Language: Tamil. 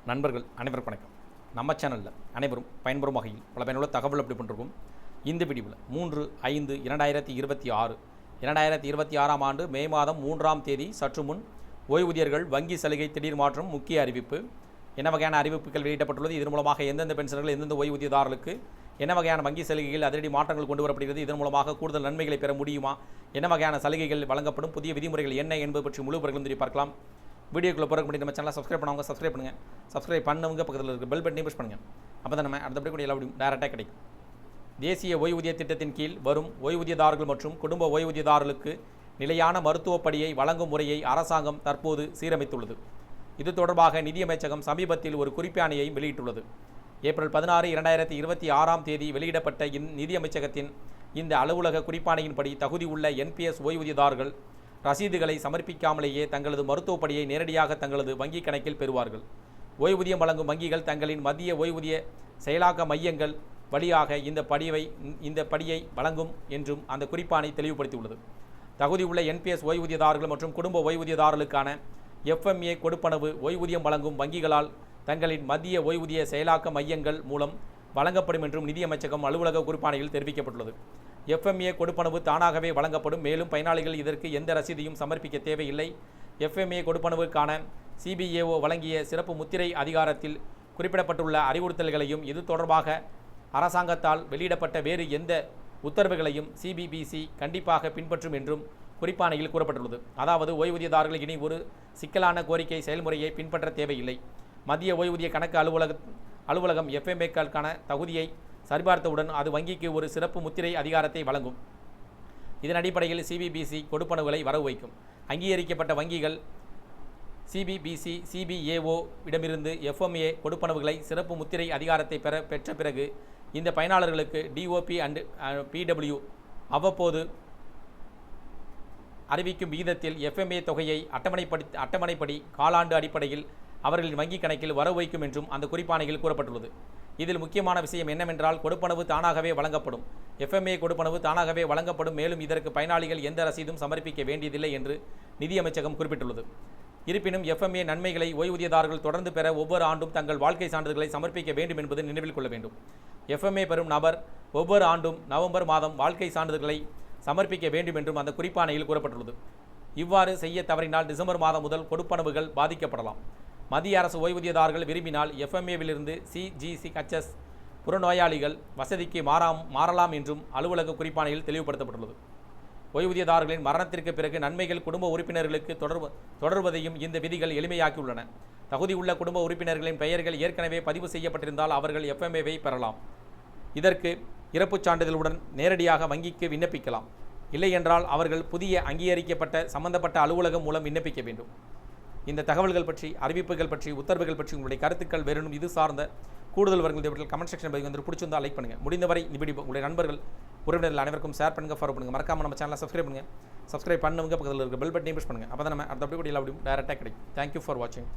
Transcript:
நண்பர்கள் அனைவருக்கும் வணக்கம். நம்ம சேனலில் அனைவரும் பயன்பெறும் வகையில் பல பயனுள்ள தகவல் அப்படி பண்ணிருக்கோம். இந்த வீடியோவில் 3/5/2026 2026ஆம் ஆண்டு மே மாதம் 3ஆம் தேதி சற்று முன் ஓய்வூதியர்கள் வங்கி சலுகை திடீர் மாற்றம் முக்கிய அறிவிப்பு. என்ன வகையான அறிவிப்புகள் வெளியிடப்பட்டுள்ளது, இதன் மூலமாக எந்தெந்த பென்ஷனர்கள் எந்தெந்த ஓய்வூதியதாரர்களுக்கு என்ன வகையான வங்கி சலுகைகள் அதிரடி மாற்றங்கள் கொண்டு வரப்படுகிறது, இதன் மூலமாக கூடுதல் நன்மைகளை பெற முடியுமா, என்ன வகையான சலுகைகள் வழங்கப்படும், புதிய விதிமுறைகள் என்ன என்பது பற்றி முழு விவரங்களும் தெரிய பார்க்கலாம். வீடியோக்குள்ளே போகிற முன்னாடி நம்ம சேனலை சப்ஸ்கிரைப் பண்ணுவாங்க, சப்ஸ்கிரைப் பண்ணுங்கள். சப்ஸ்கிரைப் பண்ணவங்க பக்கத்தில் இருக்க பெல் பட்டனை ப்ரெஸ் பண்ணுங்கள். அப்போ தான் நம்ம அடுத்தபடி கூட எல்லா வீடியோ டேரெக்டாக கிடைக்கும். தேசிய ஓய்வூதிய திட்டத்தின் கீழ் வரும் ஓய்வூதியதாரர்கள் மற்றும் குடும்ப ஓய்வூதியதாரர்களுக்கு நிலையான மருத்துவப்படியை வழங்கும் முறையை அரசாங்கம் தற்போது சீரமைத்துள்ளது. இது தொடர்பாக நிதியமைச்சகம் சமீபத்தில் ஒரு குறிப்பாணையை வெளியிட்டுள்ளது. ஏப்ரல் 16, 2026ஆம் தேதி வெளியிடப்பட்ட நிதியமைச்சகத்தின் இந்த அலுவலக குறிப்பாணையின்படி தகுதி உள்ள என்பிஎஸ் ஓய்வூதியதாரர்கள் ரசீதுகளை சமர்ப்பிக்காமலேயே தங்களது மருத்துவப்படியை நேரடியாக தங்களது வங்கிக் கணக்கில் பெறுவார்கள். ஓய்வூதியம் வழங்கும் வங்கிகள் தங்களின் மத்திய ஓய்வூதிய செயலாக்க மையங்கள் வழியாக இந்த படியை வழங்கும் என்றும் அந்த குறிப்பாணை தெளிவுபடுத்தியுள்ளது. தகுதி உள்ள என்பிஎஸ் ஓய்வூதியதாரர்கள் மற்றும் குடும்ப ஓய்வூதியதாரர்களுக்கான எஃப்எம்ஏ கொடுப்பனவு ஓய்வூதியம் வழங்கும் வங்கிகளால் தங்களின் மத்திய ஓய்வூதிய செயலாக்க மையங்கள் மூலம் வழங்கப்படும் என்றும் நிதியமைச்சகம் அலுவலக குறிப்பாணையில் தெரிவிக்கப்பட்டுள்ளது. எஃப்எம்ஏ கொடுப்பனவு தானாகவே வழங்கப்படும். மேலும் பயனாளிகள் இதற்கு எந்த ரசீதையும் சமர்ப்பிக்க தேவையில்லை. எஃப்எம்ஏ கொடுப்பனவுக்கான சிபிஏஓ வழங்கிய சிறப்பு முத்திரை அதிகாரத்தில் குறிப்பிடப்பட்டுள்ள அறிவுறுத்தல்களையும் இது தொடர்பாக அரசாங்கத்தால் வெளியிடப்பட்ட வேறு எந்த உத்தரவுகளையும் சிபிபிசி கண்டிப்பாக பின்பற்றும் என்றும் குறிப்பாணையில் கூறப்பட்டுள்ளது. அதாவது ஓய்வூதியதாரர்கள் இனி ஒரு சிக்கலான கோரிக்கை செயல்முறையை பின்பற்ற தேவையில்லை. மத்திய ஓய்வூதிய கணக்கு அலுவலகம் எஃப்எம்ஏக்களுக்கான தகுதியை சரிபார்த்தவுடன் அது வங்கிக்கு ஒரு சிறப்பு முத்திரை அதிகாரத்தை வழங்கும். இதன் அடிப்படையில் சிபிபிசி கொடுப்பனவுகளை வரவு வைக்கும். அங்கீகரிக்கப்பட்ட வங்கிகள் சிபிபிசி சிபிஏஓ இடமிருந்து எஃப்எம்ஏ கொடுப்பனவுகளை சிறப்பு முத்திரை அதிகாரத்தை பெற்ற பிறகு இந்த பயனாளர்களுக்கு டிஓபி அண்ட் பிடபிள்யூ அவ்வப்போது அறிவிக்கும் விகிதத்தில் எஃப்எம்ஏ தொகையை அட்டவணைப்படி காலாண்டு அடிப்படையில் அவர்களின் வங்கிக் கணக்கில் வரவு வைக்கும் என்றும் அந்த குறிப்பாணையில் கூறப்பட்டுள்ளது. இதில் முக்கியமான விஷயம் என்னவென்றால் கொடுப்பனவு தானாகவே வழங்கப்படும். எஃப்எம்ஏ கொடுப்பனவு தானாகவே வழங்கப்படும். மேலும் இதற்கு பயனாளிகள் எந்த ரசீதும் சமர்ப்பிக்க வேண்டியதில்லை என்று நிதியமைச்சகம் குறிப்பிட்டுள்ளது. இருப்பினும் எஃப்எம்ஏ நன்மைகளை ஓய்வூதியதாரர்கள் தொடர்ந்து பெற ஒவ்வொரு ஆண்டும் தங்கள் வாழ்க்கை சான்றிதழ்களை சமர்ப்பிக்க வேண்டும் என்பது நினைவில் கொள்ள வேண்டும். எஃப்எம்ஏ பெறும் நபர் ஒவ்வொரு ஆண்டும் நவம்பர் மாதம் வாழ்க்கை சான்றிதழ்களை சமர்ப்பிக்க வேண்டும் என்றும் அந்த குறிப்பாணையில் கூறப்பட்டுள்ளது. இவ்வாறு செய்ய தவறினால் டிசம்பர் மாதம் முதல் கொடுப்பனவுகள் பாதிக்கப்படலாம். மத்திய அரசு ஓய்வூதியதாரர்கள் விரும்பினால் எஃப்எம்ஏவிலிருந்து சிஜிசிஹெச்எஸ் புறநோயாளிகள் வசதிக்கு மாறலாம் என்றும் அலுவலக குறிப்பாணையில் தெளிவுபடுத்தப்பட்டுள்ளது. ஓய்வூதியதாரர்களின் மரணத்திற்கு பிறகு நன்மைகள் குடும்ப உறுப்பினர்களுக்கு தொடர்வதையும் இந்த விதிகள் எளிமையாக்கியுள்ளன. தகுதி உள்ள குடும்ப உறுப்பினர்களின் பெயர்கள் ஏற்கனவே பதிவு செய்யப்பட்டிருந்தால் அவர்கள் எஃப்எம்ஏவை பெறலாம். இதற்கு இறப்புச் சான்றிதழுடன் நேரடியாக வங்கிக்கு விண்ணப்பிக்கலாம். இல்லையென்றால் அவர்கள் புதிய அங்கீகரிக்கப்பட்ட சம்பந்தப்பட்ட அலுவலகம் மூலம் விண்ணப்பிக்க வேண்டும். இந்த தகவல்கள் பற்றி, அறிவிப்புகள் பற்றி, உத்தரவுகள் பற்றி உங்களுடைய கருத்துக்கள் வேறும் இது சார்ந்த கூடுதல் விவரங்கள் கமெண்ட் செக்ஷன் பதிவு வந்து பிடிச்சிருந்தால் லைக் பண்ணுங்கள். முடிந்தவரை இந்த வீடியோ உங்களுடைய நண்பர்கள் உறவினர்கள் அனைவருக்கும் ஷேர் பண்ணுங்கள், ஃபாலோ பண்ணுங்கள். மறக்காம நம்ம சேனலை சப்ஸ்கிரைப் பண்ணுங்கள். சப்ஸ்கிரைப் பண்ணுங்க, பக்கத்தில் இருக்க பெல் பட்டனை ப்ரெஸ் பண்ணுங்கள். அப்போ தான் நம்ம அடுத்த அப்படி கூட எல்லா வீடியோ டேரெக்டாக கிடைக்கும். தேங்க்யூ ஃபார் வாட்சிங்.